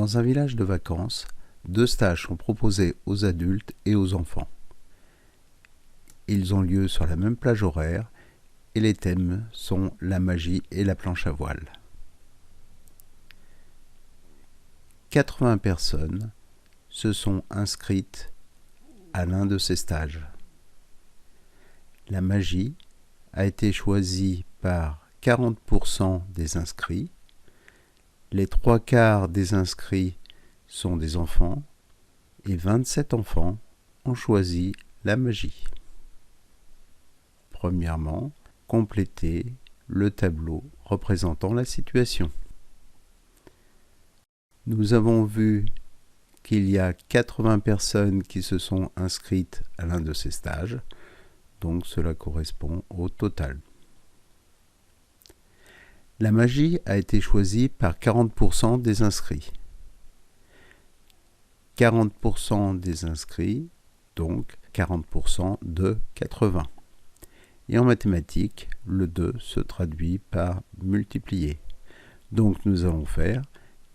Dans un village de vacances, 2 stages sont proposés aux adultes et aux enfants. Ils ont lieu sur la même plage horaire et les thèmes sont la magie et la planche à voile. 80 personnes se sont inscrites à l'un de ces stages. La magie a été choisie par 40% des inscrits. Les 3/4 des inscrits sont des enfants et 27 enfants ont choisi la magie. Premièrement, complétez le tableau représentant la situation. Nous avons vu qu'il y a 80 personnes qui se sont inscrites à l'un de ces stages, donc cela correspond au total. La magie a été choisie par 40% des inscrits. 40% des inscrits, donc 40% de 80. Et en mathématiques, le 2 se traduit par multiplier. Donc nous allons faire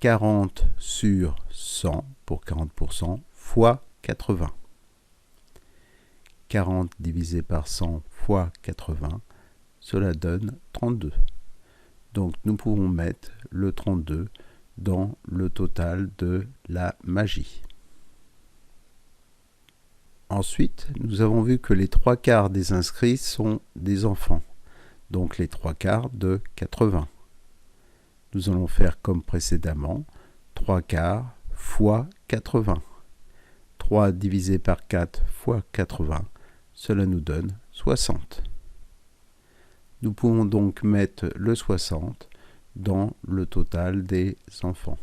40 sur 100 pour 40% fois 80. 40 divisé par 100 fois 80, cela donne 32. Donc nous pouvons mettre le 32 dans le total de la magie. Ensuite, nous avons vu que les 3/4 des inscrits sont des enfants, donc les 3/4 de 80. Nous allons faire comme précédemment, 3/4 fois 80. 3 divisé par 4 fois 80, cela nous donne 60. Nous pouvons donc mettre le 60 dans le total des enfants.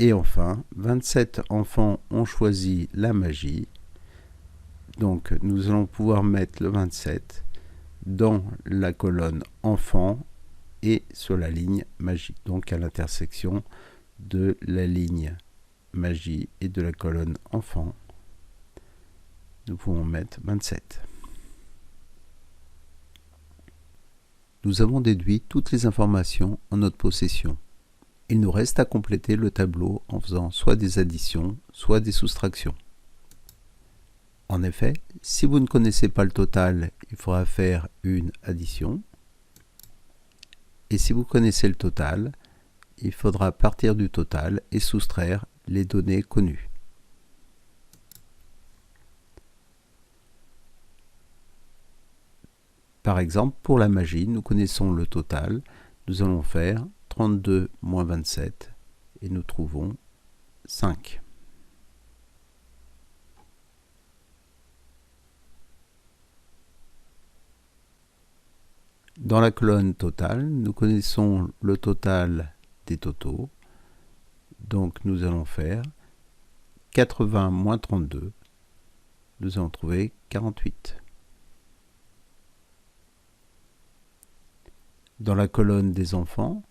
Et enfin, 27 enfants ont choisi la magie. Donc nous allons pouvoir mettre le 27 dans la colonne enfants et sur la ligne magie. Donc à l'intersection de la ligne magie et de la colonne enfants, nous pouvons mettre 27. Nous avons déduit toutes les informations en notre possession. Il nous reste à compléter le tableau en faisant soit des additions, soit des soustractions. En effet, si vous ne connaissez pas le total, il faudra faire une addition. Et si vous connaissez le total, il faudra partir du total et soustraire les données connues. Par exemple, pour la magie, nous connaissons le total. Nous allons faire 32 moins 27 et nous trouvons 5. Dans la colonne totale, nous connaissons le total des totaux. Donc nous allons faire 80 moins 32. Nous allons trouver 48. Dans la colonne des enfants,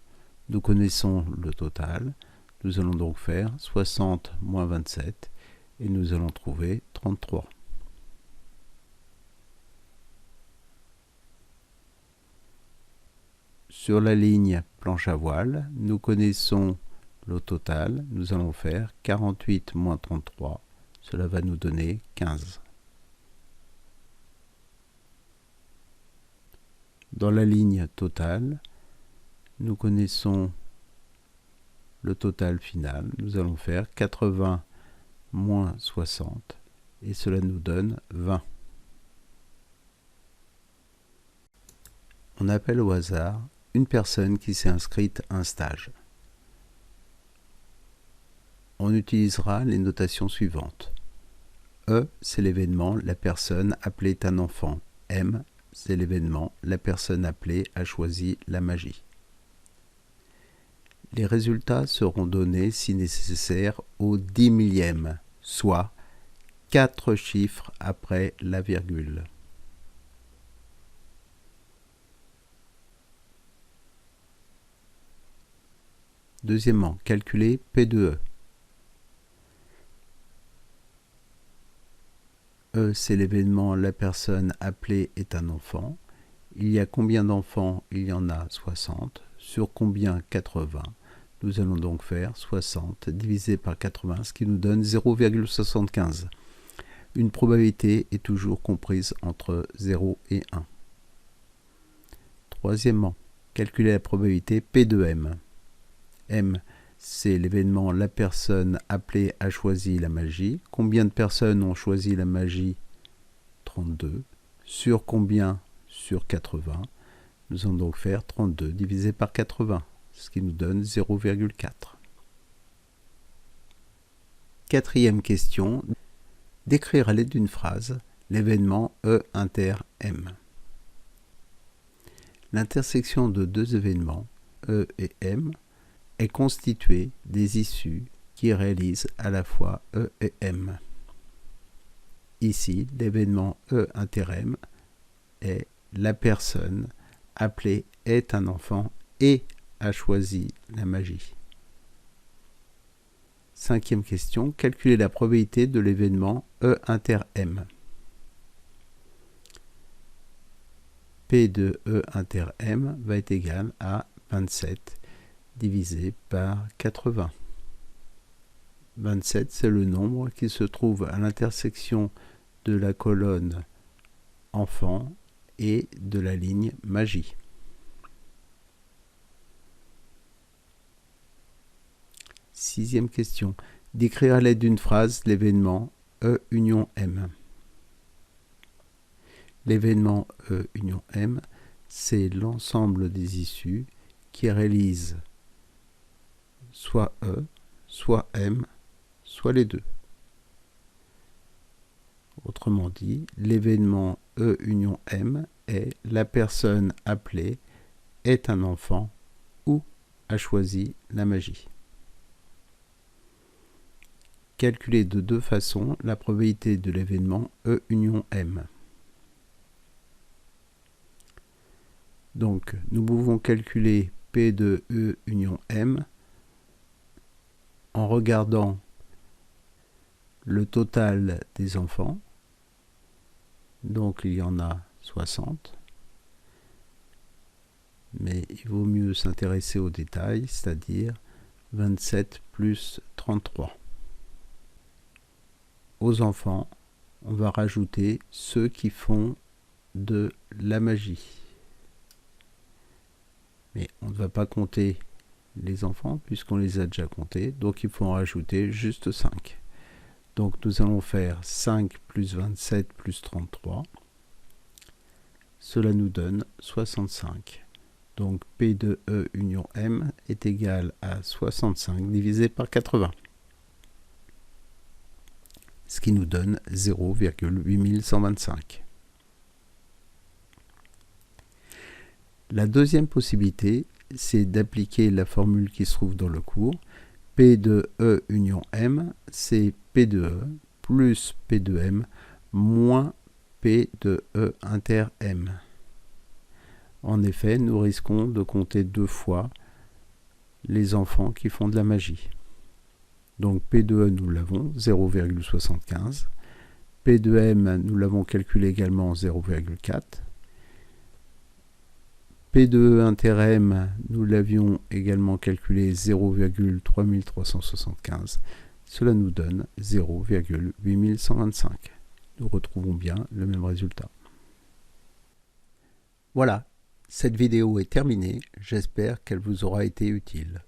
nous connaissons le total. Nous allons donc faire 60 moins 27 et nous allons trouver 33. Sur la ligne planche à voile, nous connaissons le total. Nous allons faire 48 moins 33. Cela va nous donner 15. Dans la ligne totale, nous connaissons le total final. Nous allons faire 80 moins 60 et cela nous donne 20. On appelle au hasard une personne qui s'est inscrite à un stage. On utilisera les notations suivantes. E, c'est l'événement, la personne appelée est un enfant. M, c'est l'événement, la personne appelée a choisi la magie. Les résultats seront donnés si nécessaire au 10 millième, soit 4 chiffres après la virgule. Deuxièmement, calculer P de E. E, c'est l'événement, la personne appelée est un enfant. Il y a combien d'enfants? Il y en a 60. Sur combien? 80. Nous allons donc faire 60 divisé par 80, ce qui nous donne 0,75. Une probabilité est toujours comprise entre 0 et 1. Troisièmement, calculer la probabilité P de M. M, c'est l'événement la personne appelée a choisi la magie. Combien de personnes ont choisi la magie? 32. Sur combien? Sur 80. Nous allons donc faire 32 divisé par 80, ce qui nous donne 0,4. Quatrième question. Décrire à l'aide d'une phrase l'événement E inter M. L'intersection de deux événements, E et M, est constituée des issues qui réalisent à la fois E et M. Ici, l'événement E inter M est la personne appelée est un enfant et a choisi la magie. Cinquième question, calculer la probabilité de l'événement E inter M. P de E inter M va être égal à 27 divisé par 80. 27, c'est le nombre qui se trouve à l'intersection de la colonne enfant et de la ligne magie. Sixième question. Décrire à l'aide d'une phrase l'événement E union M. L'événement E union M, c'est l'ensemble des issues qui réalisent soit E, soit M, soit les deux. Autrement dit, l'événement E union M est la personne appelée est un enfant ou a choisi la magie. Calculer de deux façons la probabilité de l'événement E union M. Donc, nous pouvons calculer P de E union M en regardant le total des enfants. Donc, il y en a 60. Mais il vaut mieux s'intéresser aux détails, c'est-à-dire 27 plus 33. Aux enfants, on va rajouter ceux qui font de la magie. Mais on ne va pas compter les enfants puisqu'on les a déjà comptés, donc il faut en rajouter juste 5. Donc nous allons faire 5 plus 27 plus 33. Cela nous donne 65. Donc P de E union M est égal à 65 divisé par 80. Ce qui nous donne 0,8125. La deuxième possibilité, c'est d'appliquer la formule qui se trouve dans le cours. P de E union M, c'est P de E plus P de M moins P de E inter M. En effet, nous risquons de compter deux fois les enfants qui font de la magie. Donc P de E, nous l'avons, 0,75. P de M, nous l'avons calculé également, 0,4. P de E inter M, nous l'avions également calculé 0,3375. Cela nous donne 0,8125. Nous retrouvons bien le même résultat. Voilà, cette vidéo est terminée. J'espère qu'elle vous aura été utile.